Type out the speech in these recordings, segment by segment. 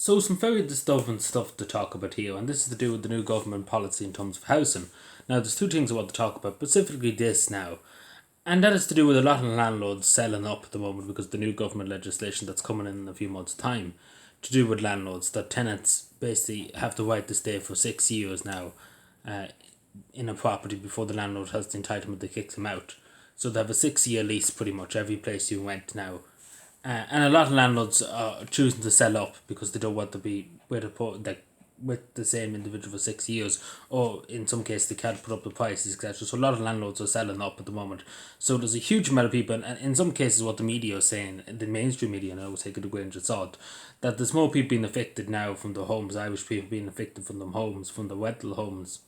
So some very disturbing stuff to talk about here, and this is to do with the new government policy in terms of housing. Now, there's two things I want to talk about, specifically this now, and that is to do with a lot of landlords selling up at the moment because of the new government legislation that's coming in a few months' time, to do with landlords, that tenants basically have the right to stay for 6 years now uh, in a property before the landlord has the entitlement to kick them out. So they have a 6 year lease pretty much every place you rent now. And a lot of landlords are choosing to sell up because they don't want to be with the same individual for 6 years, or in some cases they can't put up the prices, etc. So a lot of landlords are selling up at the moment. So there's a huge amount of people, and in some cases, what the media is saying, the mainstream media, and I always take it a grain of salt, that there's more people being affected now from the homes, Irish people being affected from the homes, from the rental homes,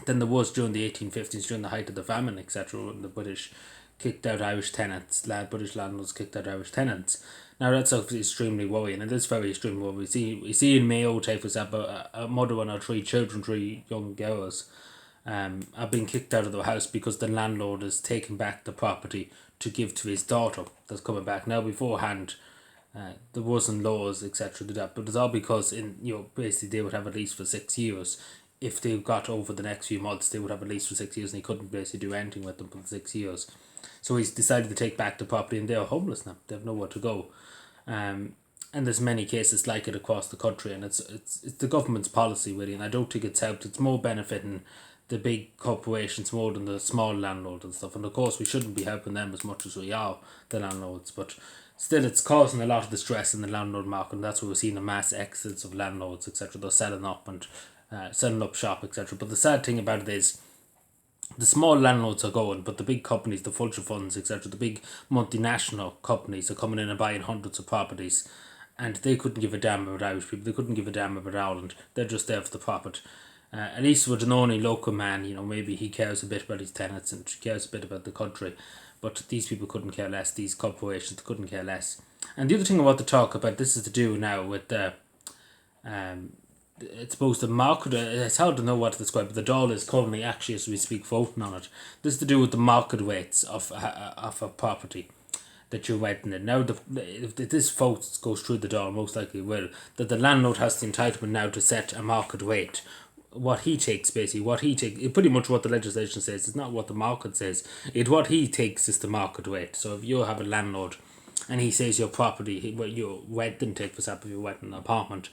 than there was during the 1850s, during the height of the famine, etc., when the British kicked out Irish tenants, British landlords kicked out Irish tenants. Now that's obviously extremely worrying, and it is very extremely worrying. We see in Mayo, take for example, a mother and her three children, three young girls, have been kicked out of their house because the landlord is taking back the property to give to his daughter that's coming back. Now beforehand, there wasn't laws etc. to that, but it's all because basically they would have a lease for 6 years. If they got over the next few months, they would have a lease for 6 years, and he couldn't basically do anything with them for the 6 years. So he's decided to take back the property, and they are homeless now. They have nowhere to go. And there's many cases like it across the country, and it's the government's policy really, and I don't think it's helped. It's more benefiting the big corporations more than the small landlords and stuff. And of course, we shouldn't be helping them as much as we are the landlords, but still, it's causing a lot of distress in the landlord market, and that's where we're seeing a mass exodus of landlords, etc. They're selling up and setting up shop, etc. But the sad thing about it is, the small landlords are going, but the big companies, the vulture funds, etc., the big multinational companies are coming in and buying hundreds of properties, and they couldn't give a damn about Irish people. They couldn't give a damn about Ireland. They're just there for the profit. At least with an only local man, maybe he cares a bit about his tenants and cares a bit about the country. But these people couldn't care less. These corporations couldn't care less. And the other thing I want to talk about, this is to do now with the it's supposed to market. It's hard to know what to describe, but the Dáil is currently, actually as we speak, voting on it. This is to do with the market rates of a property that you're renting it. Now, if this vote goes through the Dáil, most likely will, that the landlord has the entitlement now to set a market rate. What he takes, pretty much what the legislation says. It's not what the market says. What he takes is the market rate. So if you have a landlord and he says your property, your renting, take for example, if you're renting an apartment,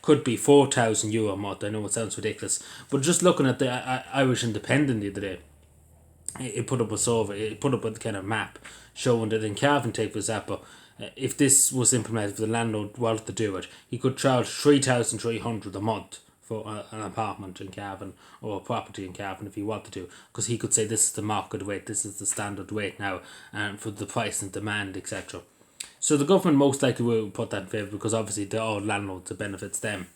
could be €4,000 a month. I know it sounds ridiculous, but just looking at the Irish Independent the other day, it put up a survey, it put up a kind of map showing that in Cavan, take for example, if this was implemented, for the landlord wanted to do it, he could charge 3,300 a month for an apartment in Cavan, or a property in Cavan if he wanted to, because he could say this is the market rate, this is the standard rate now, and for the price and demand, etc. So the government most likely will put that in favour, because obviously they're all landlords, it benefits them.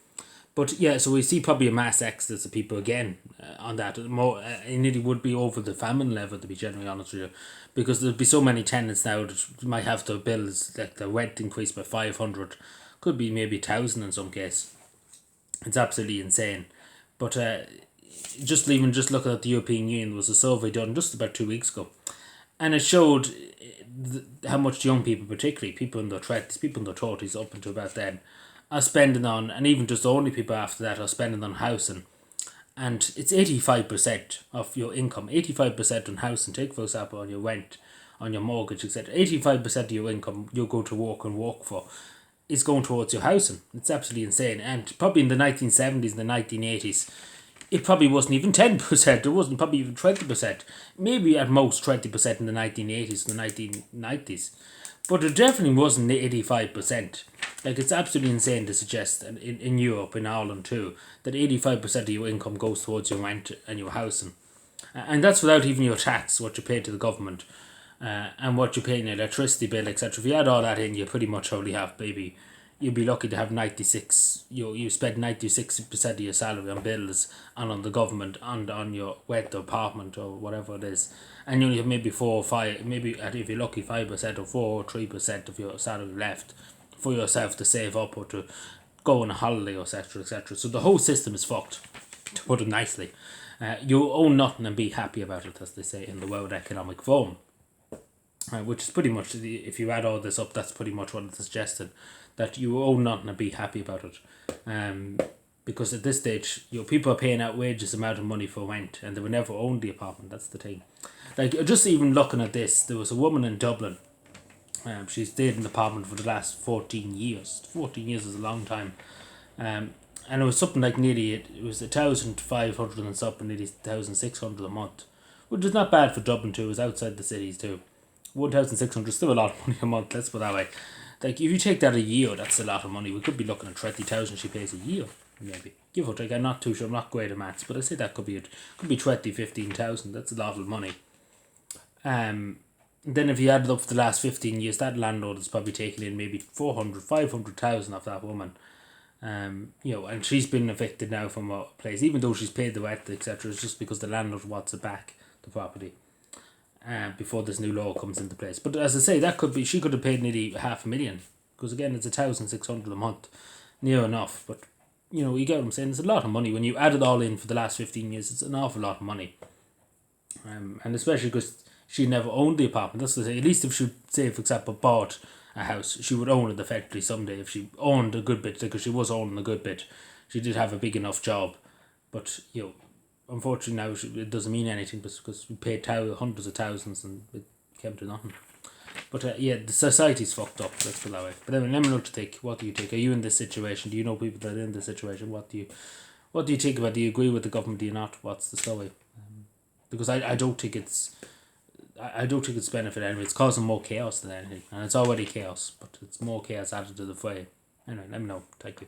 But yeah, so we see probably a mass exodus of people again on that. More, and it would be over the famine level, to be generally honest with you, because there'd be so many tenants now that might have their bills, like the rent increased by 500, could be maybe 1,000 in some case. It's absolutely insane. But just looking at the European Union, there was a survey done just about 2 weeks ago, and it showed how much young people, particularly people in their 20s, people in their 30s, up until about then, are spending on, and even just only people after that, are spending on housing. And it's 85% of your income, 85% on housing. Take for example on your rent, on your mortgage, etc. 85% of your income you go to work and work for is going towards your housing. It's absolutely insane. And probably in the 1970s and the 1980s, it probably wasn't even 10%. It wasn't probably even 20%. Maybe at most 20% in the 1980s and the 1990s. But it definitely wasn't 85%. Like, it's absolutely insane to suggest, in Europe, in Ireland too, that 85% of your income goes towards your rent and your housing. And that's without even your tax, what you pay to the government, and what you pay in your electricity bill, etc. If you add all that in, you pretty much only have, maybe, you'd be lucky to have 96, you spend 96% of your salary on bills and on the government and on your rent apartment or whatever it is. And you only have maybe 4 or 5, maybe if you're lucky, 5% or 4 or 3% of your salary left for yourself to save up or to go on a holiday, etc., etc. So the whole system is fucked, to put it nicely. You own nothing and be happy about it, as they say in the World Economic Forum. which is pretty much, if you add all this up, that's pretty much what it's suggesting, that you own nothing and be happy about it. Because at this stage, people are paying outrageous amount of money for rent, and they will never own the apartment. That's the thing. Like, just even looking at this, there was a woman in Dublin. She stayed in the apartment for the last 14 years. 14 years is a long time. And it was something like it was 1,500 and something, nearly 1,600 a month, which is not bad for Dublin too. It was outside the cities too. 1,600 is still a lot of money a month. Let's put it that way. Like, if you take that a year, that's a lot of money. We could be looking at 30,000 she pays a year, maybe. Give or take. I'm not too sure. I'm not great at maths, but I say that could be 15,000. That's a lot of money. Then if you add it up for the last 15 years, that landlord is probably taking in maybe 400, 500,000 off that woman. And she's been evicted now from a place, even though she's paid the rent, etc. It's just because the landlord wants it back, the property, before this new law comes into place. But as I say, she could have paid nearly 500,000, because again, it's 1,600 a month, near enough. But you get what I'm saying. It's a lot of money when you add it all in for the last 15 years. It's an awful lot of money, and especially because she never owned the apartment. That's to say, at least if she, say for example, bought a house, she would own it effectively someday if she owned a good bit, because she was owning a good bit. She did have a big enough job, but unfortunately now it doesn't mean anything, because we paid hundreds of thousands and it came to nothing. But the society's fucked up, let's put it that way. But anyway, let me know what you think. What do you think? Are you in this situation? Do you know people that are in this situation? What do you think about it? Do you agree with the government? Do you not? What's the story? Because I don't think it's benefit anyway. It's causing more chaos than anything, and it's already chaos, but it's more chaos added to the fray. Anyway, let me know. Thank you.